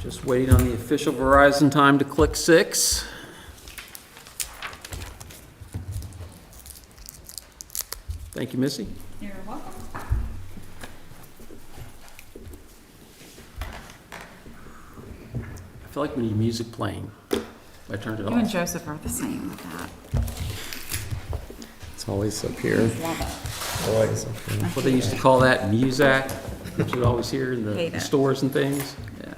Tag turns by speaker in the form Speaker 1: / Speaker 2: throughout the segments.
Speaker 1: Just waiting on the official Verizon time to click 6. Thank you, Missy.
Speaker 2: You're welcome.
Speaker 1: I feel like we need music playing. I turned it
Speaker 2: You and
Speaker 1: off.
Speaker 2: Joseph are the same with that.
Speaker 3: It's always up here.
Speaker 2: Love
Speaker 3: I like something.
Speaker 1: What they used to call that, Muzak, which you'd always hear in
Speaker 2: Hate
Speaker 1: the
Speaker 2: it.
Speaker 1: stores and things. Yeah.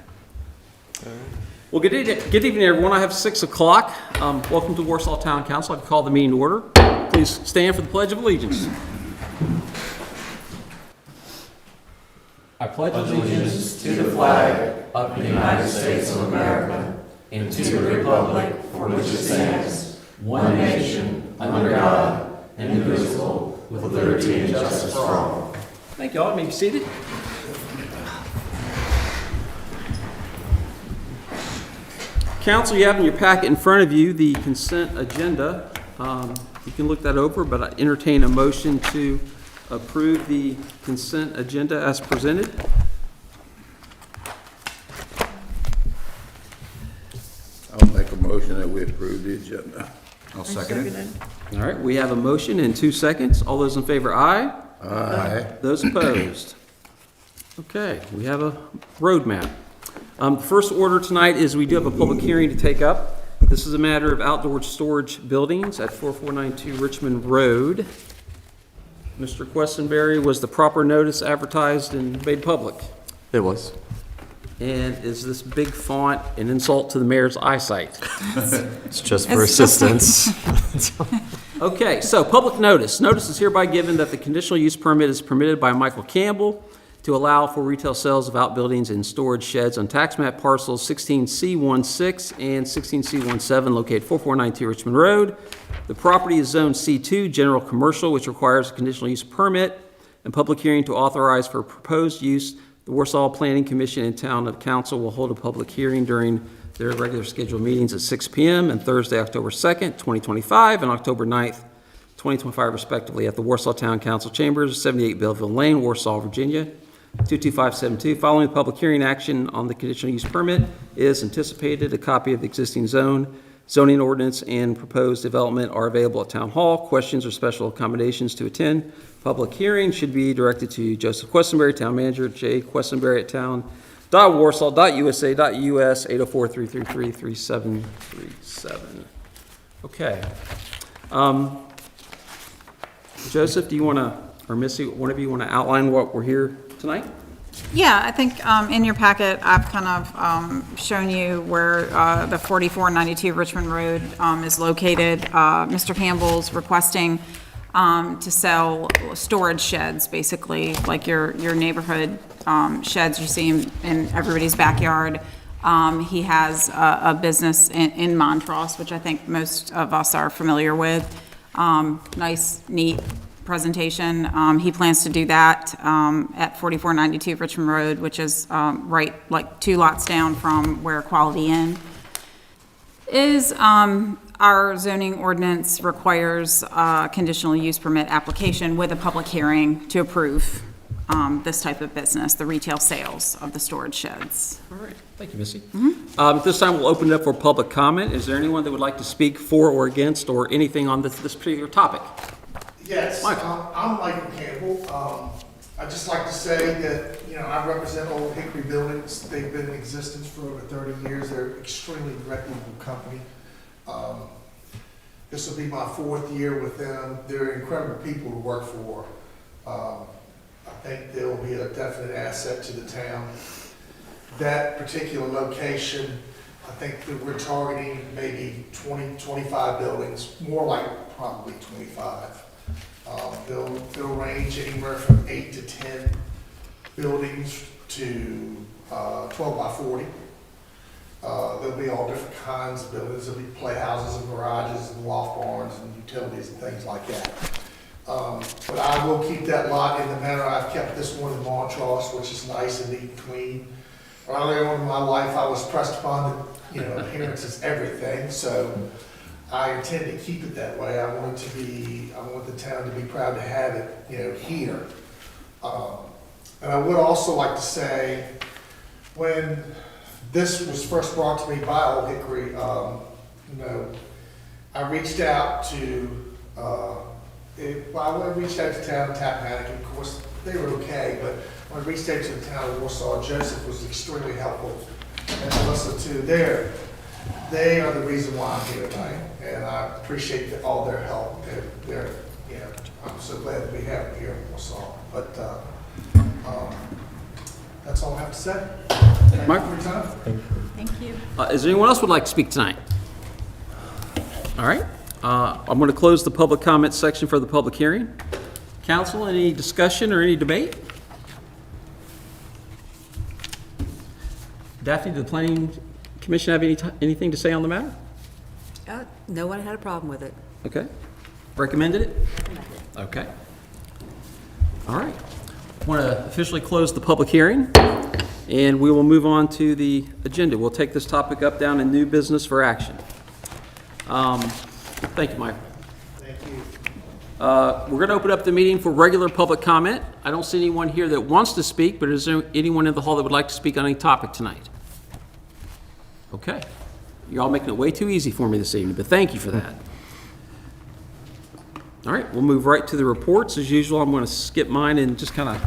Speaker 1: Well, good evening, everyone. I have 6 o'clock. Welcome to Warsaw Town Council. I call the meeting to order. Please stand for the Pledge of Allegiance. I pledge
Speaker 4: allegiance to the flag of the United States of America and to the republic for which it stands, one nation, under God, indivisible, with liberty and justice for all.
Speaker 1: Thank you all. You may be seated. Council, you have in your packet in front of you the consent agenda. You can look that over, but I entertain a motion to approve the consent agenda as presented.
Speaker 5: I'll make a motion that we approve the agenda.
Speaker 4: I'll second it.
Speaker 1: All right, we have a motion in 2 seconds. All those in favor, aye.
Speaker 5: Aye.
Speaker 1: Those opposed? Okay, we have a roadmap. The first order tonight is we do have a public hearing to take up. This is a matter of outdoor storage buildings at 4492 Richmond Road. Mr. Questenberry, was the proper notice advertised and made public?
Speaker 3: It was.
Speaker 1: And is this big font an insult to the mayor's eyesight?
Speaker 3: It's just for assistance.
Speaker 1: Okay, so public notice. Notice is hereby given that the conditional use permit is permitted by Michael Campbell to allow for retail sales of outbuildings and storage sheds on tax map parcels 16C16 and 16C17 located 4492 Richmond Road. The property is zone C2, general commercial, which requires a conditional use permit and public hearing to authorize for proposed use. The Warsaw Planning Commission and Town of Council will hold a public hearing during their regular scheduled meetings at 6 p.m. and Thursday, October 2nd, 2025, and October 9th, 2025, respectively, at the Warsaw Town Council Chambers, 78 Belleville Lane, Warsaw, Virginia, 22572. Following the public hearing, action on the conditional use permit is anticipated. A copy of the existing zoning ordinance and proposed development are available at Town Hall. Questions or special accommodations to attend public hearing should be directed to Joseph Questenberry, Town Manager, J. Questenberry at town.warsaw.usa.us 804-333-3737. Okay. Joseph, do you want to, or Missy, one of you want to outline what we're here tonight?
Speaker 2: Yeah, I think in your packet, I've kind of shown you where the 4492 Richmond Road is located. Mr. Campbell's requesting to sell storage sheds, basically, like your neighborhood sheds you see in everybody's backyard. He has a business in Montrose, which I think most of us are familiar with. Nice, neat presentation. He plans to do that at 4492 Richmond Road, which is right, like 2 lots down from where Quality Inn is. Our zoning ordinance requires a conditional use permit application with a public hearing to approve this type of business, the retail sales of the storage sheds.
Speaker 1: All right, thank you, Missy. At this time, we'll open it up for public comment. Is there anyone that would like to speak for or against or anything on this particular topic?
Speaker 6: Yes,
Speaker 1: Michael.
Speaker 6: I'm Michael Campbell. I'd just like to say that, I represent Old Hickory Buildings. They've been in existence for over 30 years. They're an extremely reputable company. This will be my 4th year with them. They're incredible people to work for. I think they'll be a definite asset to the town. That particular location, I think that we're targeting maybe 20, 25 buildings, more like probably 25. They'll range anywhere from 8 to 10 buildings to 12 by 40. There'll be all different kinds of buildings. There'll be playhouses and garages and loft barns and utilities and things like that. But I will keep that lot in the manner I've kept this one in Montrose, which is nice and neat and clean. Early on in my life, I was pressed upon that, appearance is everything. So I intend to keep it that way. I want the town to be proud to have it, here. And I would also like to say, when This was first brought to me by Old Hickory. I reached out to, I reached out to town of Tappahannock, and of course, they were okay, but when I reached out to the town of Warsaw, Joseph was extremely helpful. And Melissa too, they are the reason why I'm here tonight, and I appreciate all their help. I'm so glad that we have them here in Warsaw. But that's all I have to say. Thank
Speaker 1: Mark?
Speaker 6: you for your time.
Speaker 2: Thank you.
Speaker 1: Is there anyone else who would like to speak tonight? All right. I'm going to close the public comment section for the public hearing. Council, any discussion or any debate? Daphne, did the Planning Commission have anything to say on the matter?
Speaker 7: No one had a problem with it.
Speaker 1: Okay. Recommended it? Okay. All right. I want to officially close the public hearing, and we will move on to the agenda. We'll take this topic up down in new business for action. Thank you, Michael.
Speaker 6: Thank you.
Speaker 1: We're going to open up the meeting for regular public comment. I don't see anyone here that wants to speak, but is there anyone in the hall that would like to speak on any topic tonight? Okay. You're all making it way too easy for me this evening, but thank you for that. All right, we'll move right to the reports. As usual, I'm going to skip mine and just kind of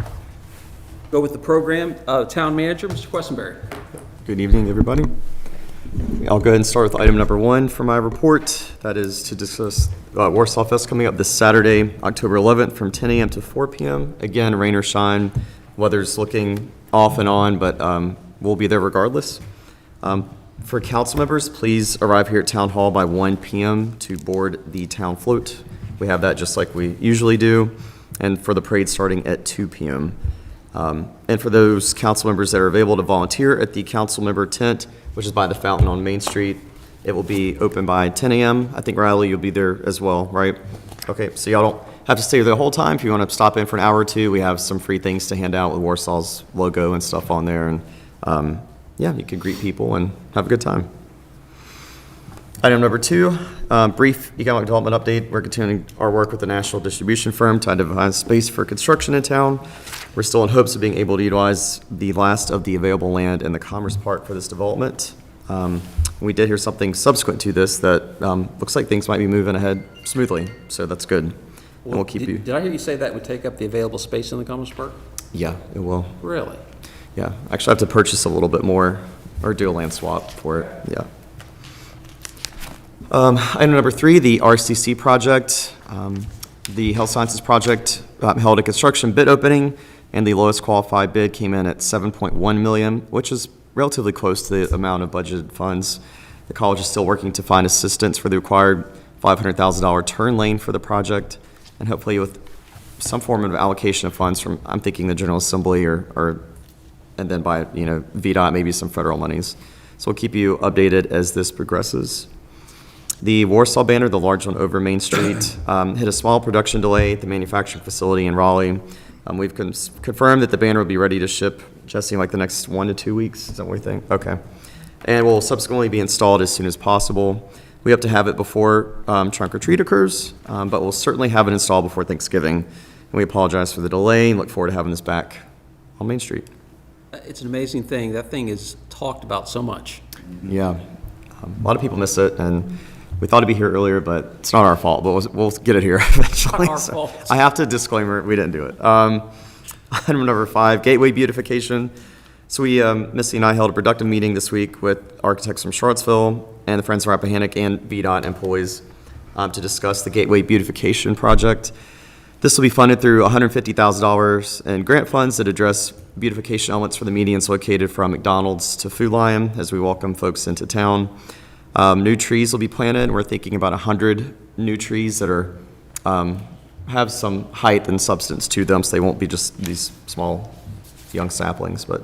Speaker 1: go with the program. Town Manager, Mr. Questenberry.
Speaker 3: Good evening, everybody. I'll go ahead and start with item number 1 for my report. That is to discuss Warsaw Fest coming up this Saturday, October 11th from 10 a.m. to 4 p.m. Again, rain or shine, weather's looking off and on, but we'll be there regardless. For council members, please arrive here at Town Hall by 1 p.m. to board the town float. We have that just like we usually do, and for the parade starting at 2 p.m. And for those council members that are available to volunteer at the council member tent, which is by the fountain on Main Street, it will be open by 10 a.m. I think, Riley, you'll be there as well, right? Okay, so y'all don't have to stay there the whole time. If you want to stop in for an hour or two, we have some free things to hand out with Warsaw's logo and stuff on there. And yeah, you can greet people and have a good time. Item number 2, brief economic development update. We're continuing our work with the national distribution firm to identify space for construction in town. We're still in hopes of being able to utilize the last of the available land in the Commerce Park for this development. We did hear something subsequent to this that looks like things might be moving ahead smoothly, so that's good. And we'll keep you.
Speaker 1: Did I hear you say that would take up the available space in the Commerce Park?
Speaker 3: Yeah, it will.
Speaker 1: Really?
Speaker 3: Yeah, actually I have to purchase a little bit more or do a land swap for it, yeah. Item number 3, the RCC project. The Health Sciences project held a construction bid opening, and the lowest qualified bid came in at $7.1 million, which is relatively close to the amount of budgeted funds. The college is still working to find assistance for the required $500,000 turn lane for the project, and hopefully with some form of allocation of funds from, I'm thinking, the General Assembly or and then by, VDOT, maybe some federal monies. So we'll keep you updated as this progresses. The Warsaw banner, the large one over Main Street, hit a small production delay at the manufacturing facility in Raleigh. We've confirmed that the banner will be ready to ship, Jesse, like the next 1 to 2 weeks. Is that what we think? Okay. And will subsequently be installed as soon as possible. We hope to have it before trunk or treat occurs, but we'll certainly have it installed before Thanksgiving. And we apologize for the delay and look forward to having this back on Main Street.
Speaker 1: It's an amazing thing. That thing is talked about so much.
Speaker 3: Yeah. A lot of people miss it, and we thought it'd be here earlier, but it's not our fault, but we'll get it here eventually.
Speaker 1: Not our
Speaker 3: So
Speaker 1: fault.
Speaker 3: I have to disclaimer, we didn't do it. Item number 5, gateway beautification. So Missy and I held a productive meeting this week with architects from Charlottesville and the Friends of Rappahannock and VDOT employees to discuss the gateway beautification project. This will be funded through $150,000 in grant funds that address beautification elements for the medians located from McDonald's to Food Lion as we welcome folks into town. New trees will be planted. We're thinking about 100 new trees that are have some height and substance to them, so they won't be just these small young saplings. But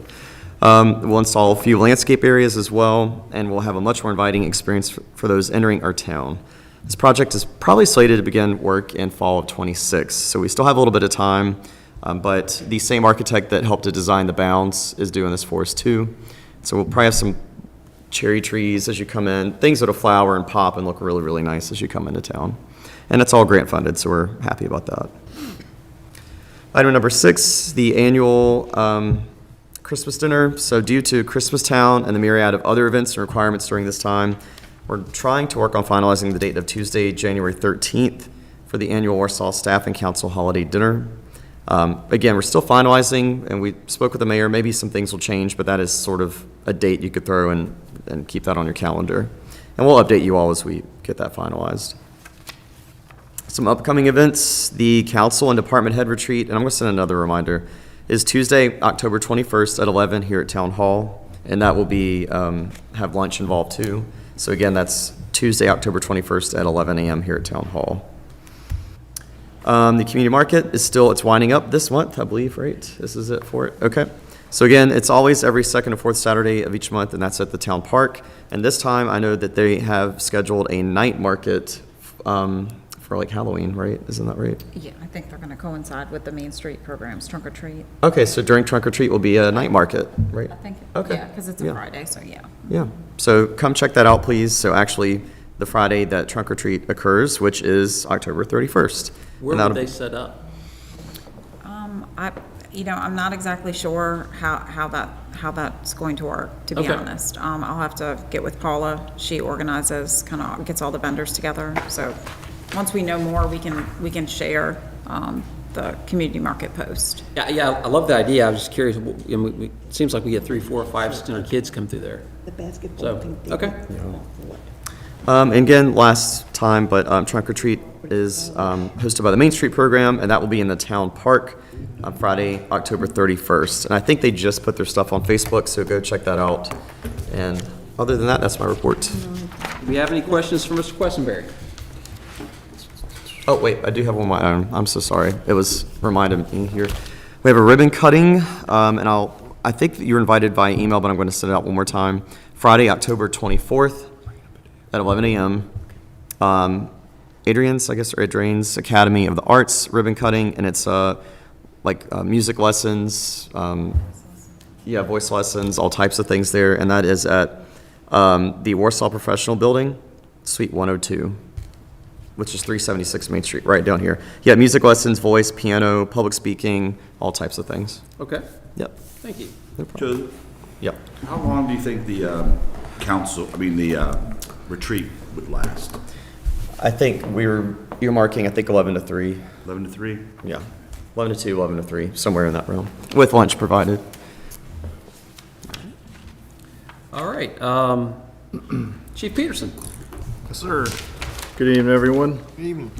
Speaker 3: we'll install a few landscape areas as well, and we'll have a much more inviting experience for those entering our town. This project is probably slated to begin work in fall of '26, so we still have a little bit of time, but the same architect that helped to design the bounds is doing this for us too. So we'll probably have some cherry trees as you come in, things that'll flower and pop and look really, really nice as you come into town. And it's all grant funded, so we're happy about that. Item number 6, the annual Christmas dinner. So due to Christmas Town and the myriad of other events and requirements during this time, we're trying to work on finalizing the date of Tuesday, January 13th for the annual Warsaw Staff and Council Holiday Dinner. Again, we're still finalizing, and we spoke with the mayor. Maybe some things will change, but that is sort of a date you could throw and keep that on your calendar. And we'll update you all as we get that finalized. Some upcoming events, the council and department head retreat, and I'm going to send another reminder, is Tuesday, October 21st at 11 here at Town Hall, and that will be, have lunch involved too. So again, that's Tuesday, October 21st at 11 a.m. here at Town Hall. The community market is still, it's winding up this month, I believe, right? This is it for it? Okay. So again, it's always every second and fourth Saturday of each month, and that's at the town park. And this time, I know that they have scheduled a night market for like Halloween, right? Isn't that right?
Speaker 2: Yeah, I think they're going to coincide with the Main Street programs, Trunk or Treat.
Speaker 3: Okay, so during trunk or treat will be a night market, right?
Speaker 2: I think,
Speaker 3: Okay.
Speaker 2: yeah, because it's a
Speaker 3: Yeah.
Speaker 2: Friday, so yeah.
Speaker 3: Yeah. So come check that out, please. So actually, the Friday that trunk or treat occurs, which is October 31st.
Speaker 1: Where
Speaker 3: And
Speaker 1: would
Speaker 3: that'll-
Speaker 1: they set up?
Speaker 2: I'm not exactly sure how that's going to work, to be
Speaker 1: Okay.
Speaker 2: honest. I'll have to get with Paula. She organizes, kind of gets all the vendors together. So once we know more, we can share the community market post.
Speaker 1: Yeah, I love the idea. I was just curious. It seems like we get 3, 4, 5, 600 kids come through there.
Speaker 8: The basketball
Speaker 1: So,
Speaker 8: thing.
Speaker 1: okay.
Speaker 3: And again, last time, but trunk or treat is hosted by the Main Street program, and that will be in the town park on Friday, October 31st. And I think they just put their stuff on Facebook, so go check that out. And other than that, that's my report.
Speaker 1: Do we have any questions for Mr. Questenberry?
Speaker 3: Oh, wait, I do have one more item. I'm so sorry. It was reminded me here. We have a ribbon cutting, and I think that you're invited by email, but I'm going to send it out one more time. Friday, October 24th at 11 a.m. Adrian's Academy of the Arts ribbon cutting, and it's music lessons, voice lessons, all types of things there, and that is at the Warsaw Professional Building, Suite 102, which is 376 Main Street, right down here. Yeah, music lessons, voice, piano, public speaking, all types of things.
Speaker 1: Okay,
Speaker 3: Yep.
Speaker 1: thank you.
Speaker 3: No problem.
Speaker 9: Joe,
Speaker 3: Yep.
Speaker 9: how long do you think the retreat would last?
Speaker 3: I think you're marking, 11 to 3.
Speaker 9: 11 to 3?
Speaker 3: Yeah. 11 to 2, 11 to 3, somewhere in that realm, with lunch provided.
Speaker 1: All right, Chief Peterson.
Speaker 10: Yes, sir. Good evening, everyone. Good evening.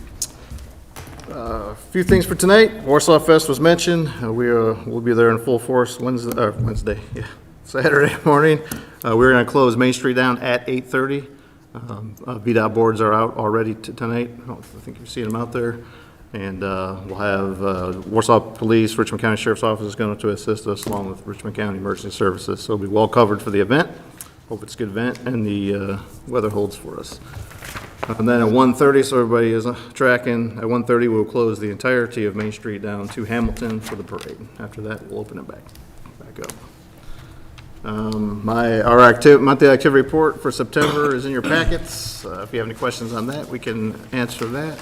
Speaker 10: A few things for tonight. Warsaw Fest was mentioned. We'll be there in full force Saturday morning. We're going to close Main Street down at 8:30. VDOT boards are out already tonight. I think you've seen them out there. And we'll have Warsaw Police, Richmond County Sheriff's Office is going to assist us along with Richmond County Emergency Services. So we'll be well covered for the event. Hope it's a good event and the weather holds for us. And then at 1:30, so everybody is tracking, at 1:30 we'll close the entirety of Main Street down to Hamilton for the parade. After that, we'll open it back up. Our monthly activity report for September is in your packets. If you have any questions on that, we can answer that.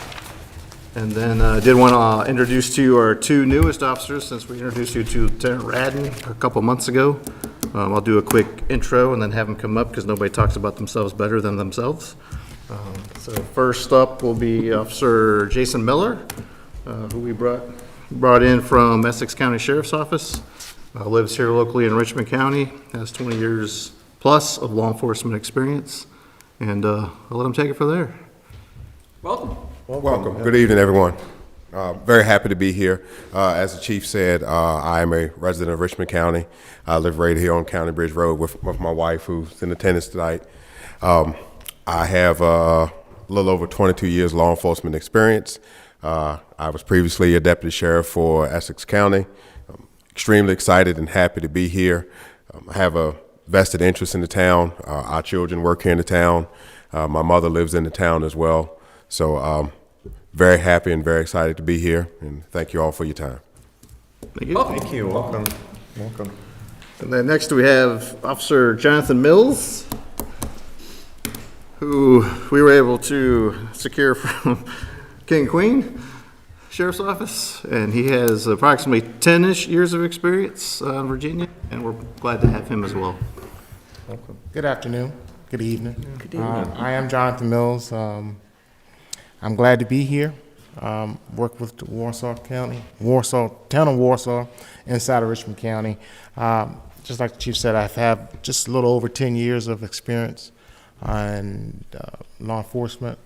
Speaker 10: And then I did want to introduce to you our two newest officers, since we introduced you to Lieutenant Radden a couple months ago. I'll do a quick intro and then have them come up, because nobody talks about themselves better than themselves. So first up will be Officer Jason Miller, who we brought in from Essex County Sheriff's Office. Lives here locally in Richmond County, has 20 years plus of law enforcement experience, and I'll let him take it from there.
Speaker 1: Welcome.
Speaker 11: Welcome. Good evening, everyone. Very happy to be here. As the chief said, I am a resident of Richmond County. I live right here on County Bridge Road with my wife, who's in attendance tonight. I have a little over 22 years law enforcement experience. I was previously a deputy sheriff for Essex County. I'm extremely excited and happy to be here. I have a vested interest in the town. Our children work here in the town. My mother lives in the town as well. So very happy and very excited to be here, and thank you all for your time.
Speaker 10: Thank you.
Speaker 3: Thank you. Welcome. Welcome.
Speaker 10: And then next we have Officer Jonathan Mills, who we were able to secure from King and Queen. Sheriff's Office, and he has approximately 10-ish years of experience in Virginia, and we're glad to have him as well.
Speaker 8: Good afternoon. Good evening. I am Jonathan Mills. I'm glad to be here. Work with the town of Warsaw, inside of Richmond County. Just like the chief said, I have just a little over 10 years of experience in law enforcement.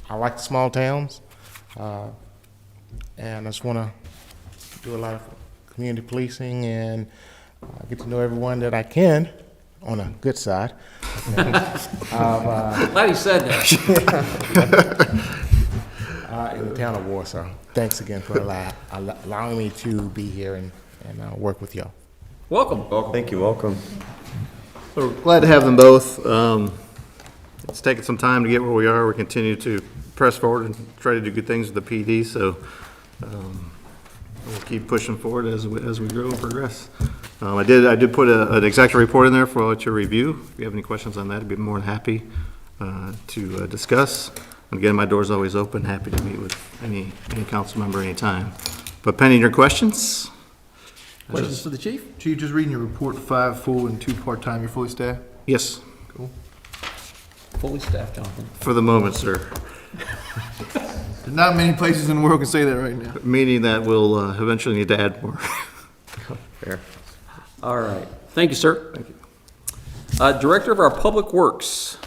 Speaker 8: I like the small towns, and I just want to do a lot of community policing and get to know everyone that I can on a good side.
Speaker 1: Glad he said that.
Speaker 8: In the town of Warsaw. Thanks again for allowing me to be here and work with y'all.
Speaker 1: Welcome.
Speaker 3: Thank you, welcome.
Speaker 10: So we're glad to have them both. It's taken some time to get where we are. We continue to press forward and try to do good things with the PD, so we'll keep pushing forward as we grow and progress. I did put an executive report in there for your review. If you have any questions on that, I'd be more than happy to discuss. And again, my door's always open, happy to meet with any council member anytime. But pending your questions.
Speaker 1: Questions for the chief?
Speaker 12: Chief, just reading your report, 5 full and 2 part-time, you're fully staffed?
Speaker 10: Yes,
Speaker 12: Cool.
Speaker 1: Fully staffed, Jonathan.
Speaker 10: for the moment, sir.
Speaker 12: There's not many places in the world can say that right now.
Speaker 10: Meaning that we'll eventually need to add more.
Speaker 3: Fair.
Speaker 1: All right. Thank you, sir. Thank you. Director of our Public Works.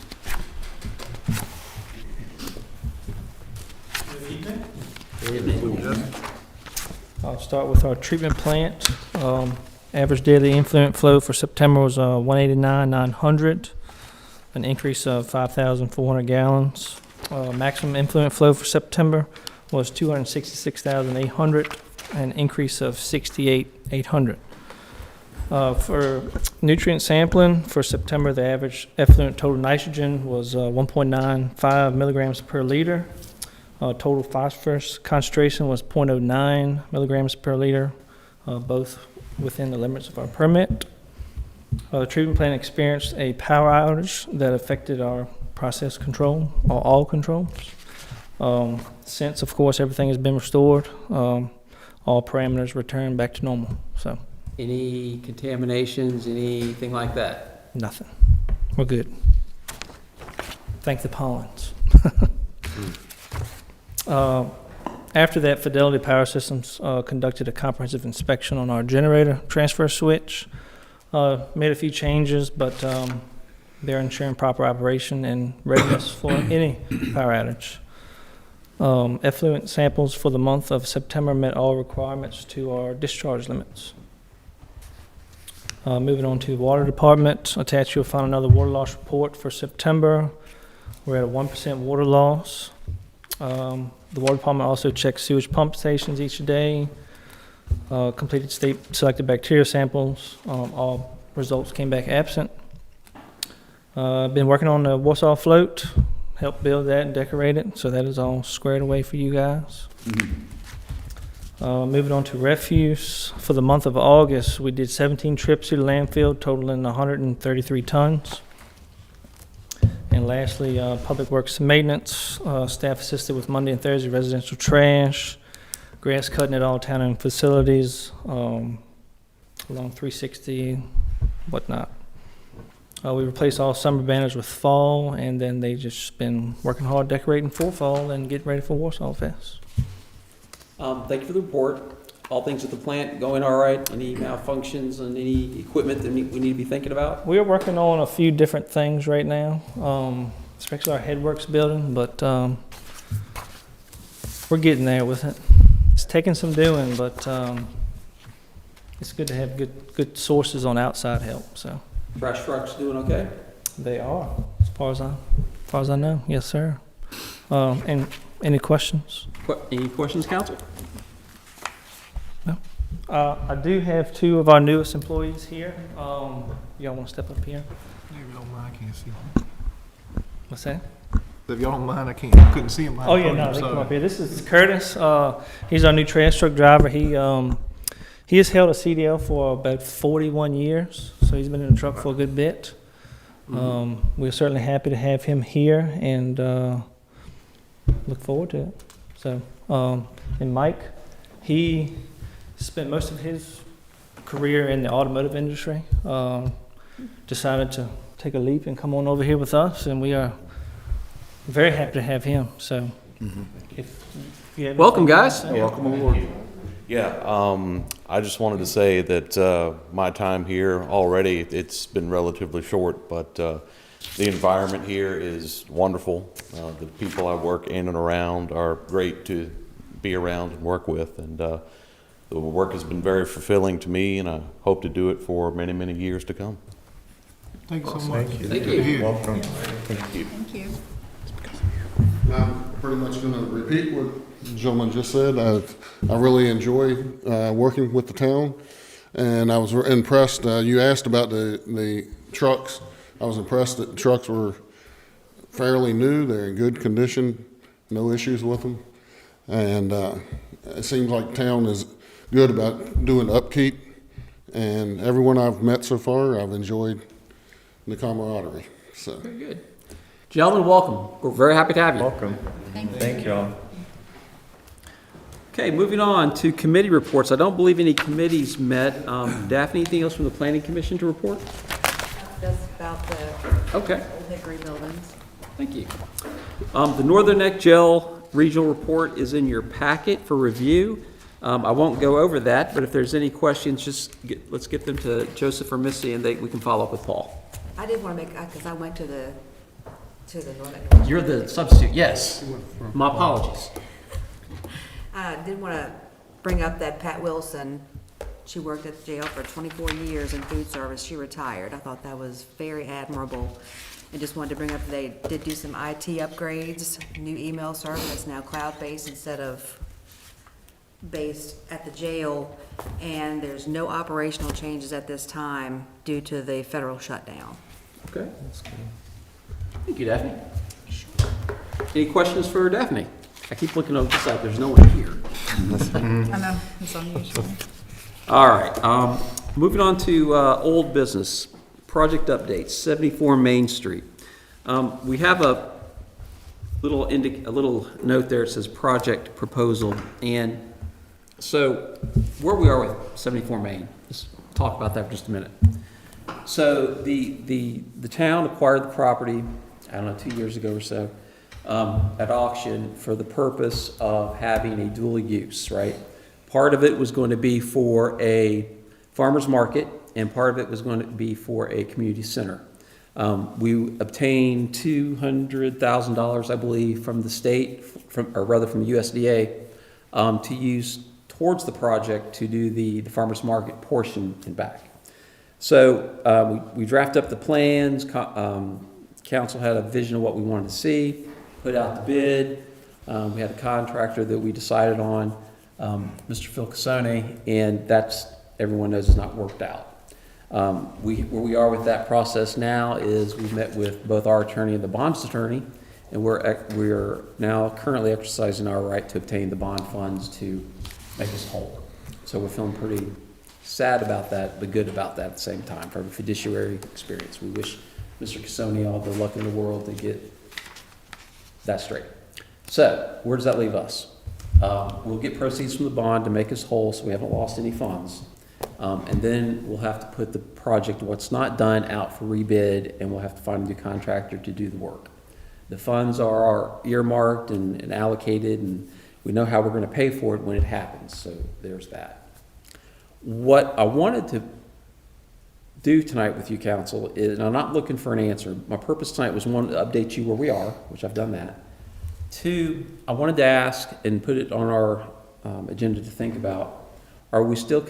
Speaker 13: I'll start with our treatment plant. Average daily influent flow for September was 189,900, an increase of 5,400 gallons. Maximum influent flow for September was 266,800, an increase of 68,800. For nutrient sampling for September, the average effluent total nitrogen was 1.95 milligrams per liter. Total phosphorus concentration was 0.09 milligrams per liter, both within the limits of our permit. The treatment plant experienced a power outage that affected our process control, or all controls. Since, of course, everything has been restored, all parameters returned back to normal. So
Speaker 1: Any contaminations, anything like that?
Speaker 13: nothing. We're good. Thank the pollens. After that, Fidelity Power Systems conducted a comprehensive inspection on our generator transfer switch. Made a few changes, but they're ensuring proper operation and readiness for any power outage. Effluent samples for the month of September met all requirements to our discharge limits. Moving on to the Water Department, attached you'll find another water loss report for September. We're at a 1% water loss. The Water Department also checks sewage pump stations each day, completed state-selected bacteria samples. All results came back absent. Been working on the Warsaw float, helped build that and decorate it, so that is all squared away for you guys. Moving on to refuse. For the month of August, we did 17 trips to the landfill, totaling 133 tons. And lastly, Public Works Maintenance. Staff assisted with Monday and Thursday residential trash, grass cutting at all town-owned facilities, along 360, whatnot. We replaced all summer banners with fall, and then they just been working hard decorating for fall and getting ready for Warsaw Fest.
Speaker 1: Thank you for the report. All things at the plant going all right? Any malfunctions and any equipment that we need to be thinking about?
Speaker 13: We're working on a few different things right now, especially our headworks building, but we're getting there with it. It's taking some doing, but it's good to have good sources on outside help. So
Speaker 1: Trash trucks doing okay?
Speaker 13: they are, as far as I know. Yes, sir. And any questions?
Speaker 1: Any questions, council?
Speaker 13: No. I do have 2 of our newest employees here. Y'all want to step up here?
Speaker 12: If you don't mind, I can't see.
Speaker 13: What's that?
Speaker 12: If y'all don't mind, I couldn't see him.
Speaker 13: Oh, yeah, no, they come up here. This is Curtis. He's our new trash truck driver. He has held a CDL for about 41 years, so he's been in the truck for a good bit. We're certainly happy to have him here and look forward to it. So And Mike, he spent most of his career in the automotive industry, decided to take a leap and come on over here with us, and we are very happy to have him. So, if you have
Speaker 1: Welcome,
Speaker 13: anything
Speaker 1: guys.
Speaker 13: to say-
Speaker 9: Welcome aboard.
Speaker 14: Yeah, I just wanted to say that my time here already, it's been relatively short, but the environment here is wonderful. The people I work in and around are great to be around and work with, and the work has been very fulfilling to me, and I hope to do it for many, many years to come.
Speaker 12: Thank you so much.
Speaker 1: Thank you.
Speaker 9: Welcome.
Speaker 2: Thank you.
Speaker 15: I'm pretty much going to repeat what the gentleman just said. I really enjoy working with the town, and I was impressed. You asked about the trucks. I was impressed that the trucks were fairly new. They're in good condition, no issues with them, and it seems like the town is good about doing upkeep. And everyone I've met so far, I've enjoyed the camaraderie. So.
Speaker 1: Very good. Gentlemen, welcome. We're very happy to have you.
Speaker 9: Welcome. Thank you all.
Speaker 1: Okay, moving on to committee reports. I don't believe any committees met. Daphne, anything else from the Planning Commission to report?
Speaker 7: That's about the
Speaker 1: Okay,
Speaker 7: Old Hickory buildings.
Speaker 1: thank you. The Northern Neck Jail Regional Report is in your packet for review. I won't go over that, but if there's any questions, let's get them to Joseph or Missy, and we can follow up with Paul.
Speaker 7: I did want to make, because I went to the Northern.
Speaker 1: You're the substitute, yes. My apologies.
Speaker 7: I did want to bring up that Pat Wilson, she worked at the jail for 24 years in food service. She retired. I thought that was very admirable. And just wanted to bring up, they did do some IT upgrades, new email server that's now cloud-based instead of based at the jail. And there's no operational changes at this time due to the federal shutdown.
Speaker 1: Okay. Thank you, Daphne. Any questions for Daphne? I keep looking over the side, there's no one here.
Speaker 2: I know, it's unusual.
Speaker 1: All right, moving on to old business, project updates, 74 Main Street. We have a little note there, it says project proposal, and so where we are with 74 Main, let's talk about that for just a minute. So the town acquired the property, I don't know, 2 years ago or so, at auction for the purpose of having a dual use, right? Part of it was going to be for a farmer's market, and part of it was going to be for a community center. We obtained $200,000, I believe, from the state, or rather from the USDA, to use towards the project to do the farmer's market portion and back. So we drafted up the plans. Council had a vision of what we wanted to see, put out the bid. We had a contractor that we decided on, Mr. Phil Cassone, and that's, everyone knows, has not worked out. Where we are with that process now is we've met with both our attorney and the bond's attorney, and we're now currently exercising our right to obtain the bond funds to make us whole. So we're feeling pretty sad about that, but good about that at the same time from a fiduciary experience. We wish Mr. Cassone all the luck in the world to get that straight. So where does that leave us? We'll get proceeds from the bond to make us whole, so we haven't lost any funds. And then we'll have to put the project, what's not done, out for rebid, and we'll have to find a new contractor to do the work. The funds are earmarked and allocated, and we know how we're going to pay for it when it happens, so there's that. What I wanted to do tonight with you, council, is, and I'm not looking for an answer. My purpose tonight was, one, to update you where we are, which I've done that. Two, I wanted to ask and put it on our agenda to think about, are we still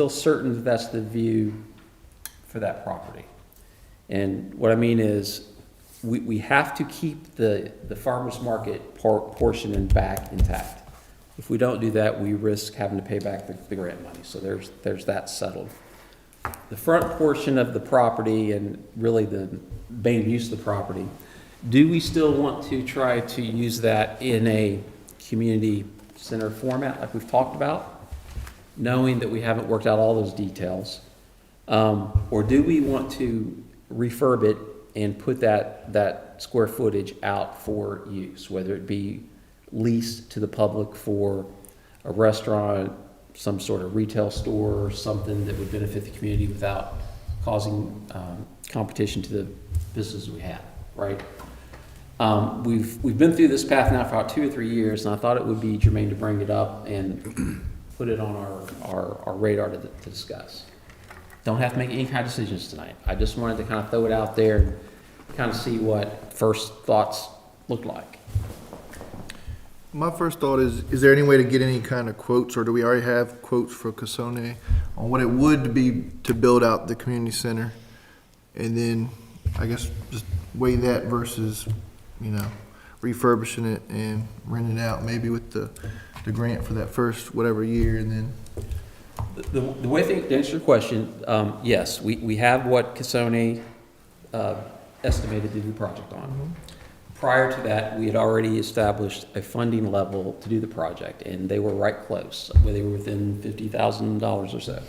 Speaker 1: certain that that's the view for that property? And what I mean is, we have to keep the farmer's market portion and back intact. If we don't do that, we risk having to pay back the grant money. So there's that settled. The front portion of the property, and really the main use of the property, do we still want to try to use that in a community center format like we've talked about, knowing that we haven't worked out all those details? Or do we want to refurb it and put that square footage out for use, whether it be leased to the public for a restaurant, some sort of retail store, something that would benefit the community without causing competition to the businesses we have, right? We've been through this path now for about 2 or 3 years, and I thought it would be germane to bring it up and put it on our radar to discuss. Don't have to make any kind of decisions tonight. I just wanted to kind of throw it out there and kind of see what first thoughts look like.
Speaker 12: My first thought is there any way to get any kind of quotes, or do we already have quotes for Casone on what it would be to build out the community center? And then, I guess, just weigh that versus, refurbishing it and renting it out, maybe with the grant for that first whatever year, and then.
Speaker 1: The way to answer your question, yes, we have what Casone estimated to do the project on. Prior to that, we had already established a funding level to do the project, and they were right close. They were within $50,000 or so.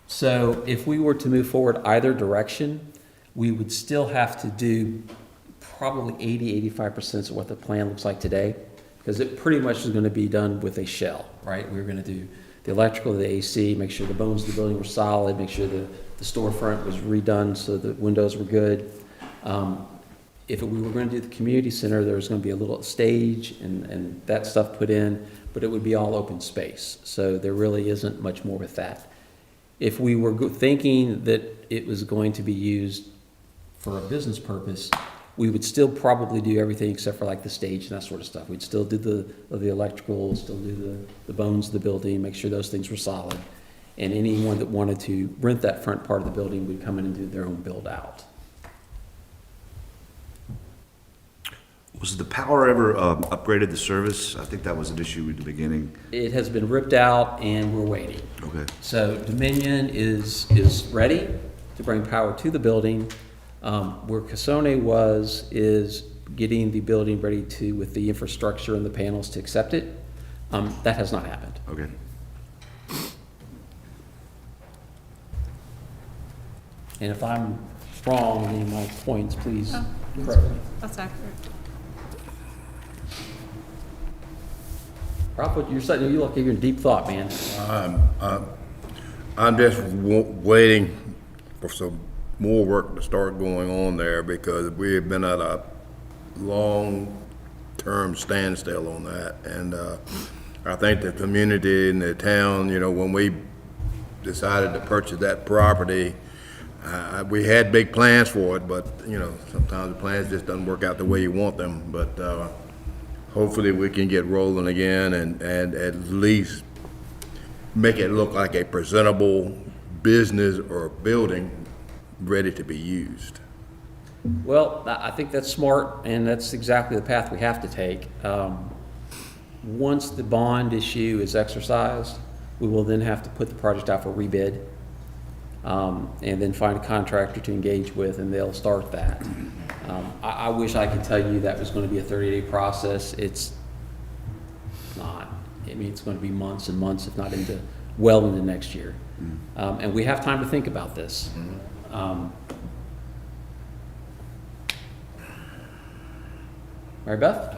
Speaker 1: So if we were to move forward either direction, we would still have to do probably 85% of what the plan looks like today, because it pretty much is going to be done with a shell, right? We're going to do the electrical, the AC, make sure the bones of the building were solid, make sure the storefront was redone so the windows were good. If we were going to do the community center, there was going to be a little stage and that stuff put in, but it would be all open space. So there really isn't much more with that. If we were thinking that it was going to be used for a business purpose, we would still probably do everything except for like the stage and that sort of stuff. We'd still do the electrical, still do the bones of the building, make sure those things were solid. And anyone that wanted to rent that front part of the building would come in and do their own build out.
Speaker 16: Was the power ever upgraded, the service? I think that was an issue at the beginning.
Speaker 1: It has been ripped out and we're waiting.
Speaker 16: Okay.
Speaker 1: So Dominion is ready to bring power to the building. Where Casone is getting the building ready to, with the infrastructure and the panels to accept it. That has not happened.
Speaker 16: Okay.
Speaker 1: And if I'm wrong in any of my points, please correct me.
Speaker 2: That's accurate.
Speaker 1: Ralph, you look like you're in deep thought, man.
Speaker 5: I'm just waiting for some more work to start going on there, because we have been at a long-term standstill on that. And I think the community and the town, when we decided to purchase that property, we had big plans for it, but, sometimes the plans just doesn't work out the way you want them. But hopefully we can get rolling again and at least make it look like a presentable business or building ready to be used.
Speaker 1: Well, I think that's smart, and that's exactly the path we have to take. Once the bond issue is exercised, we will then have to put the project out for rebid, and then find a contractor to engage with, and they'll start that. I wish I could tell you that was going to be a 30-day process. It's not. I mean, it's going to be months and months, if not well into next year. And we have time to think about this. Mary Beth?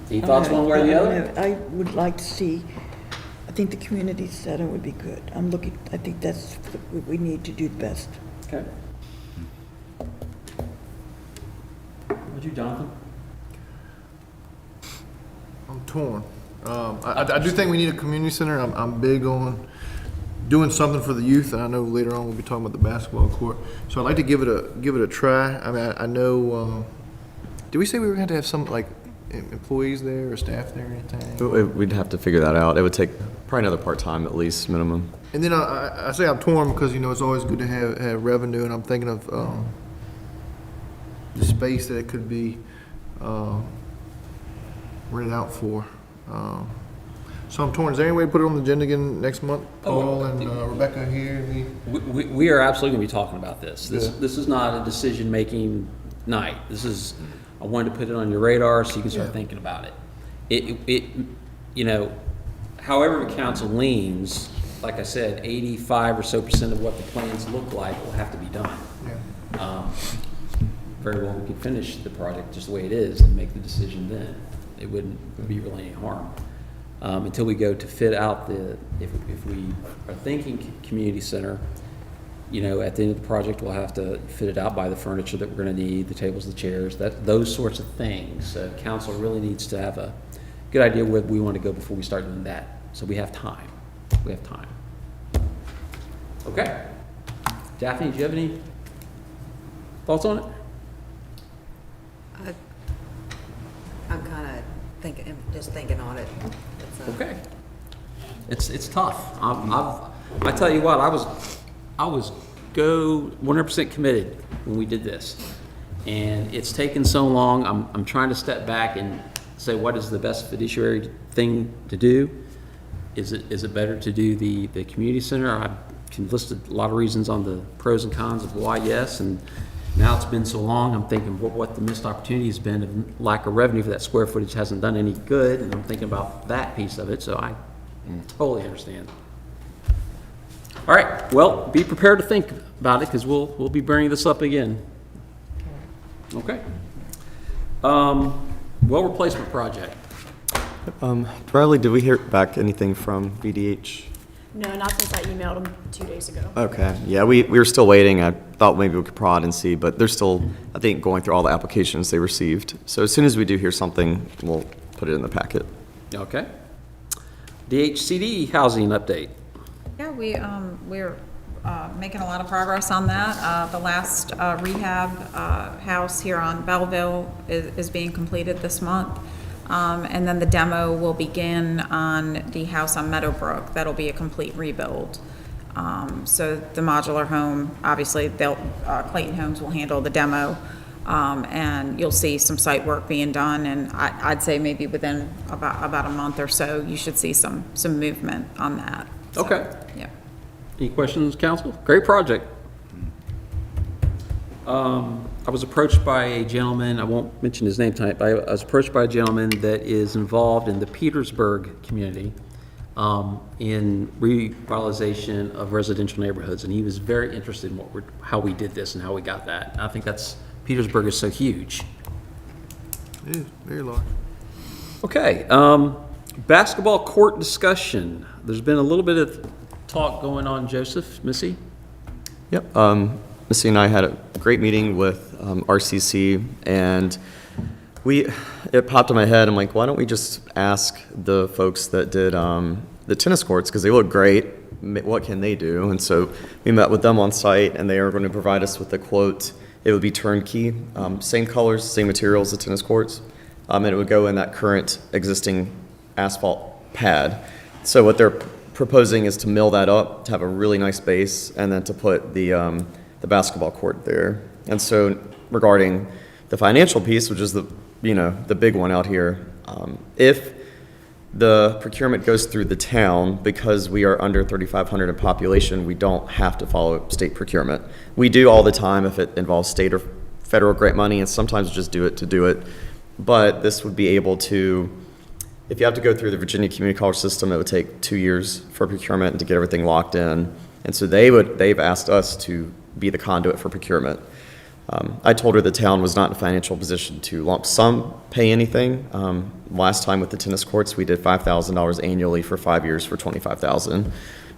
Speaker 1: Any thoughts one way or the other?
Speaker 17: I would like to see, I think the community center would be good. I think that's what we need to do the best.
Speaker 1: Okay. Would you, Jonathan?
Speaker 12: I'm torn. I do think we need a community center. I'm big on doing something for the youth, and I know later on we'll be talking about the basketball court. So I'd like to give it a try. I mean, I know. Did we say we were going to have some employees there or staff there or anything?
Speaker 3: We'd have to figure that out. It would take probably another part-time at least, minimum.
Speaker 12: And then I say I'm torn because it's always good to have revenue, and I'm thinking of the space that it could be rented out for. So I'm torn. Is there any way to put it on the agenda again next month? Paul and Rebecca here.
Speaker 1: We are absolutely going to be talking about this. This is not a decision-making night. I wanted to put it on your radar so you can start thinking about it. However the council leans, like I said, 85% or so of what the plans look like will have to be done. very well we could finish the project just the way it is and make the decision then. It wouldn't be really any harm. Until we go to fit out if we are thinking community center, you know, at the end of the project, we'll have to fit it out, buy the furniture that we're gonna need, the tables, the chairs, those sorts of things. So council really needs to have a good idea where we want to go before we start doing that. So we have time. We have time. Okay. Daphne, do you have any thoughts on it?
Speaker 7: I'm kind of just thinking on it.
Speaker 1: Okay. It's tough. I tell you what, I was go 100% committed when we did this, and it's taken so long. I'm trying to step back and say what is the best fiduciary thing to do. Is it better to do the community center? I can list a lot of reasons on the pros and cons of why yes, and now it's been so long, I'm thinking what the missed opportunity has been of lack of revenue for that square footage hasn't done any good, and I'm thinking about that piece of it, so I totally understand. All right, well, be prepared to think about it, because we'll be bringing this up again. Okay. Well replacement project.
Speaker 3: Bradley, did we hear back anything from VDH?
Speaker 18: No, not since I emailed them 2 days ago.
Speaker 3: Okay, yeah, we were still waiting. I thought maybe we could prod and see, but they're still, I think, going through all the applications they received. So as soon as we do hear something, we'll put it in the packet.
Speaker 1: Okay. DHCD housing update.
Speaker 2: Yeah, we're making a lot of progress on that. The last rehab house here on Belleville is being completed this month. And then the demo will begin on the house on Meadowbrook. That'll be a complete rebuild. So the modular home, obviously, Clayton Homes will handle the demo. And you'll see some site work being done, and I'd say maybe within about a month or so, you should see some movement on that. So,
Speaker 1: Okay.
Speaker 2: Yeah.
Speaker 1: Any questions, council? Great project. I was approached by a gentleman, I won't mention his name tonight, but I was approached by a gentleman that is involved in the Petersburg community in revitalization of residential neighborhoods, and he was very interested in how we did this and how we got that. And I think Petersburg is so huge.
Speaker 12: It is very large.
Speaker 1: Okay, basketball court discussion. There's been a little bit of talk going on, Joseph, Missy?
Speaker 3: Yep. Missy and I had a great meeting with RCC, and it popped in my head. I'm like, why don't we just ask the folks that did the tennis courts, because they look great. What can they do? And so we met with them on site, and they are going to provide us with a quote. It would be turnkey, same colors, same materials, the tennis courts, and it would go in that current existing asphalt pad. So what they're proposing is to mill that up, to have a really nice base, and then to put the basketball court there. And so regarding the financial piece, which is the big one out here, if the procurement goes through the town, because we are under 3,500 in population, we don't have to follow state procurement. We do all the time if it involves state or federal grant money, and sometimes just do it to do it. But this would be able to, if you have to go through the Virginia Community College system, it would take 2 years for procurement and to get everything locked in. And so they've asked us to be the conduit for procurement. I told her the town was not in a financial position to lump sum pay anything. Last time with the tennis courts, we did $5,000 annually for 5 years for $25,000.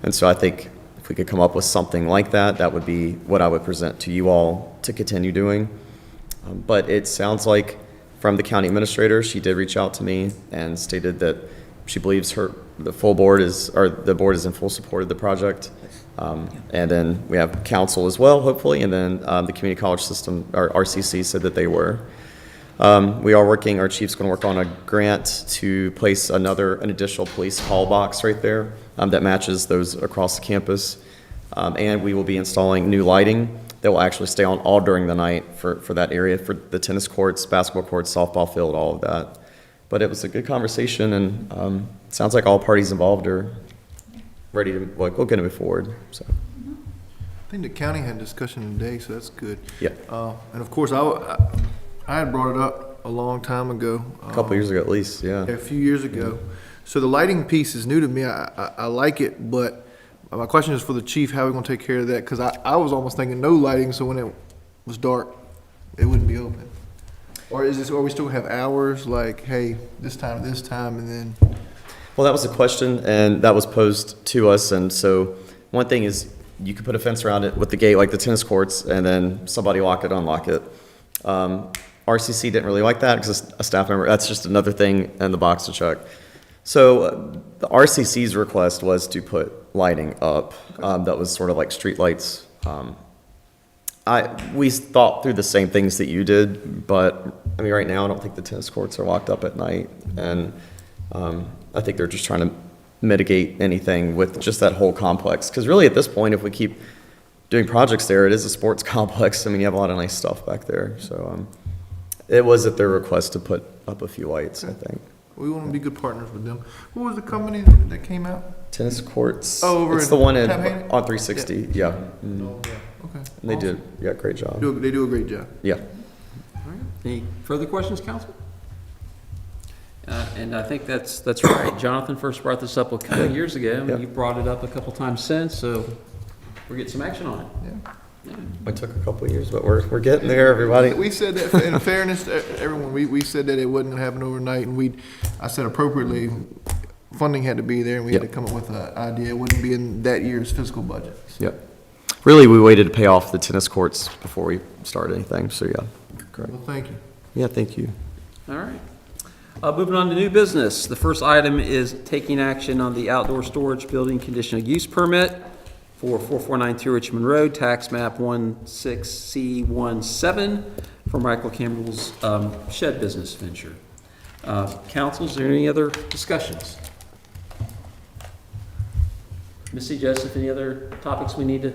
Speaker 3: And so I think if we could come up with something like that, that would be what I would present to you all to continue doing. But it sounds like from the county administrator, she did reach out to me and stated that she believes the board is in full support of the project. And then we have council as well, hopefully, and then the community college system, or RCC, said that they were. We are working, our chief's going to work on a grant to place an additional police call box right there that matches those across the campus. And we will be installing new lighting that will actually stay on all during the night for that area, for the tennis courts, basketball courts, softball field, all of that. But it was a good conversation, and sounds like all parties involved are ready to, we're going to move forward. So
Speaker 12: I think the county had discussion today, so that's good.
Speaker 3: Yeah.
Speaker 12: And of course, I had brought it up a long time ago.
Speaker 3: A couple years ago at least, yeah.
Speaker 12: A few years ago. So the lighting piece is new to me. I like it, but my question is for the chief, how are we going to take care of that? Because I was almost thinking no lighting, so when it was dark, it wouldn't be open? Or is this, or we still have hours, like, hey, this time, and then?
Speaker 3: Well, that was a question, and that was posed to us, and so one thing is, you could put a fence around it with the gate, like the tennis courts, and then somebody lock it, unlock it. RCC didn't really like that, because a staff member, that's just another thing in the box to check. So the RCC's request was to put lighting up, that was sort of like street lights. We thought through the same things that you did, but, I mean, right now, I don't think the tennis courts are locked up at night, and I think they're just trying to mitigate anything with just that whole complex. Because really, at this point, if we keep doing projects there, it is a sports complex. I mean, you have a lot of nice stuff back there. So it was at their request to put up a few lights, I think.
Speaker 12: We want to be good partners with them. What was the company that came out?
Speaker 3: Tennis courts.
Speaker 12: Oh, over
Speaker 3: it's
Speaker 12: in
Speaker 3: the one
Speaker 12: Tappahannock?
Speaker 3: on 360. Yeah. Mhm.
Speaker 12: Okay.
Speaker 3: And they did, yeah, great job.
Speaker 12: They do a great job.
Speaker 3: Yeah.
Speaker 1: All right. Any further questions, council? And I think that's right. Jonathan first brought this up a couple of years ago, and
Speaker 3: Yeah.
Speaker 1: you brought it up a couple times since, so we're getting some action on it.
Speaker 12: Yeah.
Speaker 3: It took a couple of years, but we're getting there, everybody.
Speaker 12: We said that, in fairness to everyone, we said that it wasn't gonna happen overnight, and I said appropriately, funding had to be there, and we had to come up with an idea. It wouldn't be in that year's fiscal budget.
Speaker 3: Yep. Really, we waited to pay off the tennis courts before we started anything, so yeah. Correct.
Speaker 12: Well, thank you.
Speaker 3: Yeah, thank you.
Speaker 1: All right. Moving on to new business. The first item is taking action on the outdoor storage building conditional use permit for 4492 Richmond Road, tax map 16C17 for Michael Campbell's shed business venture. Council, is there any other discussions? Missy, Joseph, any other topics we need to?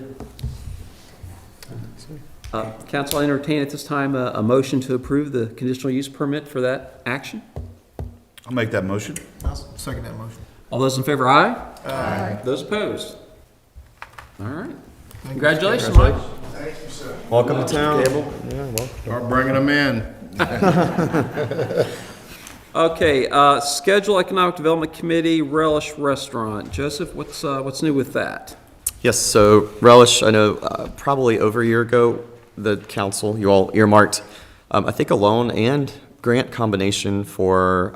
Speaker 1: Council, I entertain at this time a motion to approve the conditional use permit for that action.
Speaker 19: I'll make that motion.
Speaker 12: I'll second that motion.
Speaker 1: All those in favor, aye?
Speaker 12: Aye.
Speaker 1: Those opposed? All right.
Speaker 12: Thank you.
Speaker 1: Congratulations, Mike.
Speaker 6: Thank you, sir.
Speaker 3: Welcome to town.
Speaker 5: Cable.
Speaker 3: Yeah, welcome.
Speaker 5: Start bringing them in.
Speaker 1: Okay, schedule Economic Development Committee Relish Restaurant. Joseph, what's new with that?
Speaker 3: Yes, so Relish, I know probably over a year ago, the council, you all earmarked, I think a loan and grant combination for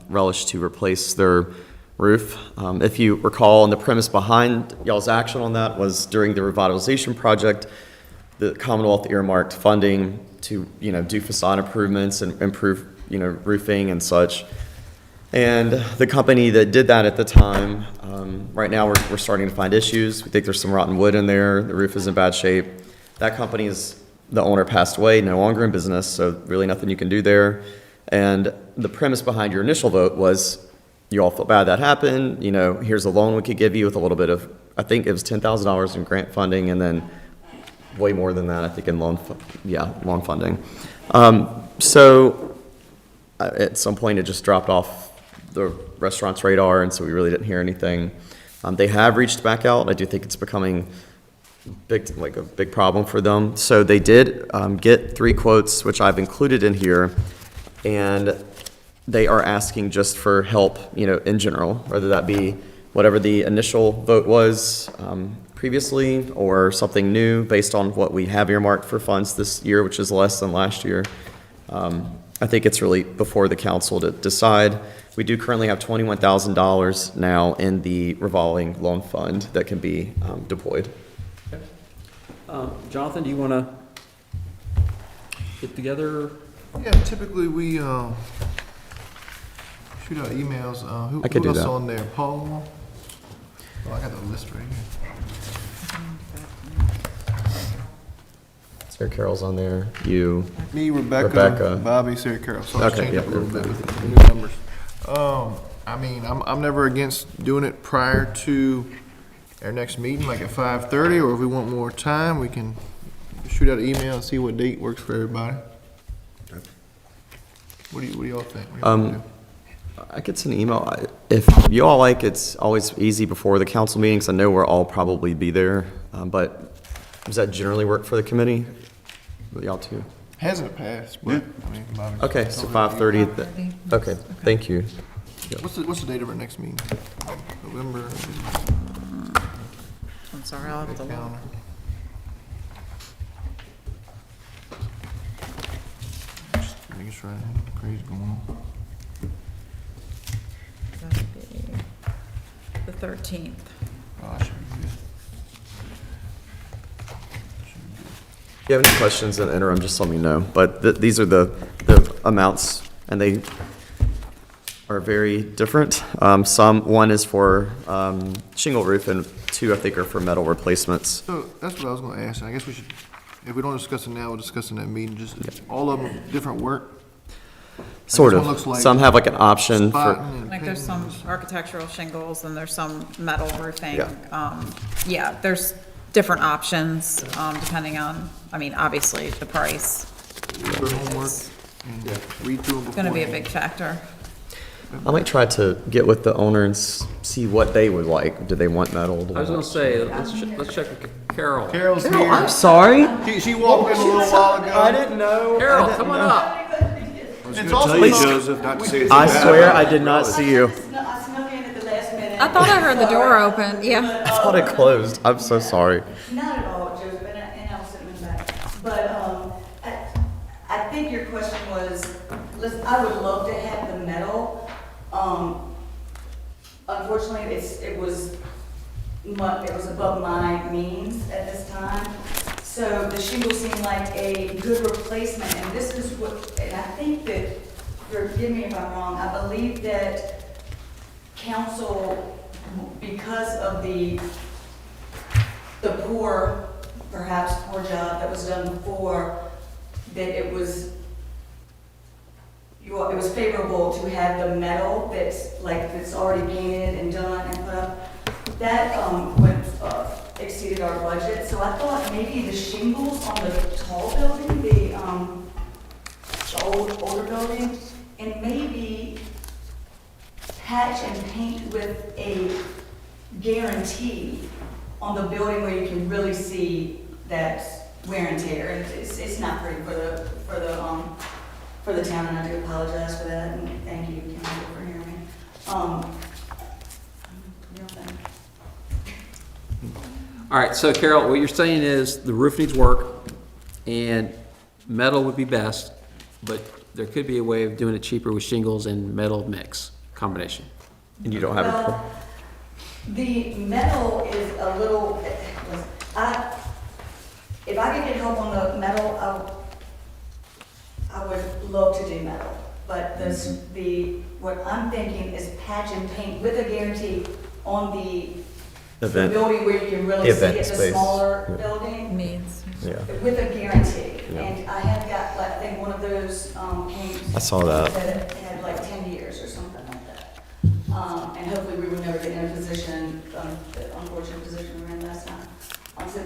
Speaker 3: Relish to replace their roof. If you recall, and the premise behind y'all's action on that was during the revitalization project, the Commonwealth earmarked funding to, do facade improvements and improve, roofing and such. And the company that did that at the time, right now we're starting to find issues. We think there's some rotten wood in there. The roof is in bad shape. That the owner passed away, no longer in business, so really nothing you can do there. And the premise behind your initial vote was, you all felt bad that happened, here's a loan we could give you with a little bit of, I think it was $10,000 in grant funding, and then way more than that, I think, in loan funding. So at some point it just dropped off the restaurant's radar, and so we really didn't hear anything. They have reached back out. I do think it's becoming a big problem for them. So they did get 3 quotes, which I've included in here, and they are asking just for help, in general, whether that be whatever the initial vote was previously or something new based on what we have earmarked for funds this year, which is less than last year. I think it's really before the council to decide. We do currently have $21,000 now in the revolving loan fund that can be deployed.
Speaker 1: Jonathan, do you want to get together?
Speaker 12: Yeah, typically we shoot out emails. Who
Speaker 3: I could do
Speaker 12: else
Speaker 3: that.
Speaker 12: on there? Paul? Oh, I got the list right here.
Speaker 3: Sarah Carroll's on there. You.
Speaker 12: Me, Rebecca,
Speaker 3: Rebecca.
Speaker 12: Bobby, Sarah Carroll. So I'll
Speaker 3: Okay,
Speaker 12: change
Speaker 3: yeah,
Speaker 12: up a little bit
Speaker 3: perfect.
Speaker 12: with the new numbers. I'm never against doing it prior to our next meeting, like at 5:30, or if we want more time, we can shoot out an email and see what date works for everybody. What do y'all think? What do y'all wanna do?
Speaker 3: I could send an email. If you all like, it's always easy before the council meetings. I know we'll all probably be there, but does that generally work for the committee? With y'all too?
Speaker 12: Hasn't passed, but, Bobby.
Speaker 3: Okay, so 5:30. Okay, thank you.
Speaker 12: What's the date of our next meeting? November.
Speaker 2: I'm sorry, I'll have to look.
Speaker 12: Calendar. That's right. Crazy going on.
Speaker 2: That'd be the 13th.
Speaker 12: Oh, I should be good.
Speaker 3: If you have any questions in the interim, just let me know. But these are the amounts, and they are very different. One is for shingle roof, and two, I think, are for metal replacements.
Speaker 12: So that's what I was gonna ask. I guess we should, if we don't discuss it now, we'll discuss it in that meeting. Just all of them different work?
Speaker 3: Sort
Speaker 12: one
Speaker 3: of.
Speaker 12: looks like
Speaker 3: Some have like an option for,
Speaker 12: spotting and
Speaker 2: Like there's
Speaker 12: painting.
Speaker 2: some architectural shingles and there's some metal roofing.
Speaker 3: Yeah.
Speaker 2: Yeah, there's different options, depending on, I mean, obviously, the price.
Speaker 12: Their homework and read through them
Speaker 2: It's gonna be a
Speaker 12: beforehand.
Speaker 2: big factor.
Speaker 3: I might try to get with the owner and see what they would like. Do they want metal? Do
Speaker 1: I was
Speaker 3: they
Speaker 1: gonna
Speaker 3: want-
Speaker 1: say, let's check with Carol.
Speaker 12: Carol's here.
Speaker 3: I'm sorry.
Speaker 12: She walked in a little while ago.
Speaker 3: I didn't know.
Speaker 1: Carol, come on up.
Speaker 12: It's
Speaker 19: Tell
Speaker 12: also
Speaker 19: you,
Speaker 12: not-
Speaker 19: Joseph, not to say it's
Speaker 3: I
Speaker 19: bad,
Speaker 3: swear
Speaker 19: but-
Speaker 3: I did not see you.
Speaker 20: I snuck in at the last minute.
Speaker 2: I thought I heard the door open, yeah.
Speaker 3: I thought it closed. I'm so sorry.
Speaker 20: Not at all, Joseph, and I was sitting in the back. But, I think your question was, listen, I would love to have the metal. Unfortunately, it was above my means at this time. So the shingle seemed like a good replacement, and this is what, and I think that, forgive me if I'm wrong, I believe that council, because of the perhaps poor job that was done before, that it was favorable to have the metal that's already painted and done and put up. That exceeded our budget, so I thought maybe the shingles on the tall building, the older building, and maybe patch and paint with a guarantee on the building where you can really see that wear and tear. It's not pretty for the town, and I do apologize for that, and thank you, Council, for hearing me. Real thing.
Speaker 1: All right, so Carol, what you're saying is the roof needs work and metal would be best, but there could be a way of doing it cheaper with shingles and metal mix combination.
Speaker 3: And you don't have a.
Speaker 20: Well, the metal is a little, if I could get help on the metal, I would love to do metal. But what I'm thinking is patch and paint with a guarantee on the
Speaker 3: Event.
Speaker 20: building where you can really
Speaker 3: The
Speaker 20: see
Speaker 3: event
Speaker 20: it, the
Speaker 3: space.
Speaker 20: smaller
Speaker 3: Yeah.
Speaker 20: building.
Speaker 2: Means.
Speaker 3: Yeah.
Speaker 20: With a guarantee.
Speaker 3: Yeah.
Speaker 20: And I have got, I think, one of those paints.
Speaker 3: I saw that.
Speaker 20: That had like 10 years or something like that. And hopefully we would never get in a position, the unfortunate position we were in last time. So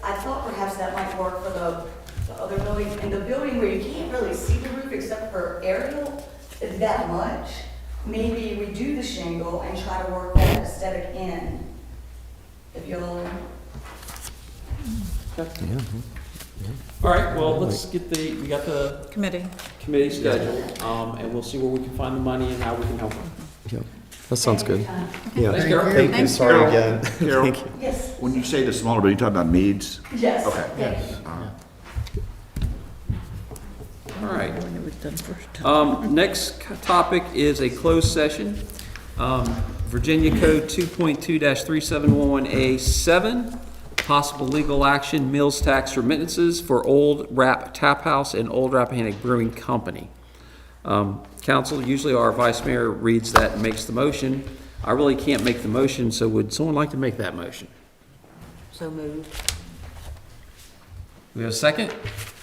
Speaker 20: I thought perhaps that might work for the other building. And the building where you can't really see the roof except for aerial is that much. Maybe we do the shingle and try to work that aesthetic in. If y'all are.
Speaker 1: All right, well, let's get we got the
Speaker 2: Committee.
Speaker 1: committee scheduled, and we'll see where we can find the money and how we can help them.
Speaker 3: Yeah, that sounds good. Yeah.
Speaker 1: Thanks, Carol.
Speaker 3: Thank you.
Speaker 2: Thanks,
Speaker 3: Sorry
Speaker 2: Carol.
Speaker 3: again.
Speaker 19: Carol?
Speaker 3: Thank you.
Speaker 20: Yes.
Speaker 19: When you say the smaller building, you talking about Meads?
Speaker 20: Yes.
Speaker 19: Okay.
Speaker 20: Yes.
Speaker 1: All right.
Speaker 17: When it was done first.
Speaker 1: Next topic is a closed session. Virginia Code 2.2-3711A7, possible legal action, mills tax remittances for Old Rap Tap House and Old Rappahannock Brewing Company. Council, usually our vice mayor reads that and makes the motion. I really can't make the motion, so would someone like to make that motion?
Speaker 7: So moved.
Speaker 1: We have a second?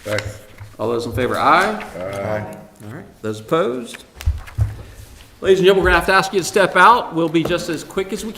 Speaker 5: Second.
Speaker 1: All those in favor, aye? Aye. All right, those opposed? Ladies and gentlemen, we're going to have to ask you to step out. We'll be just as quick as we can.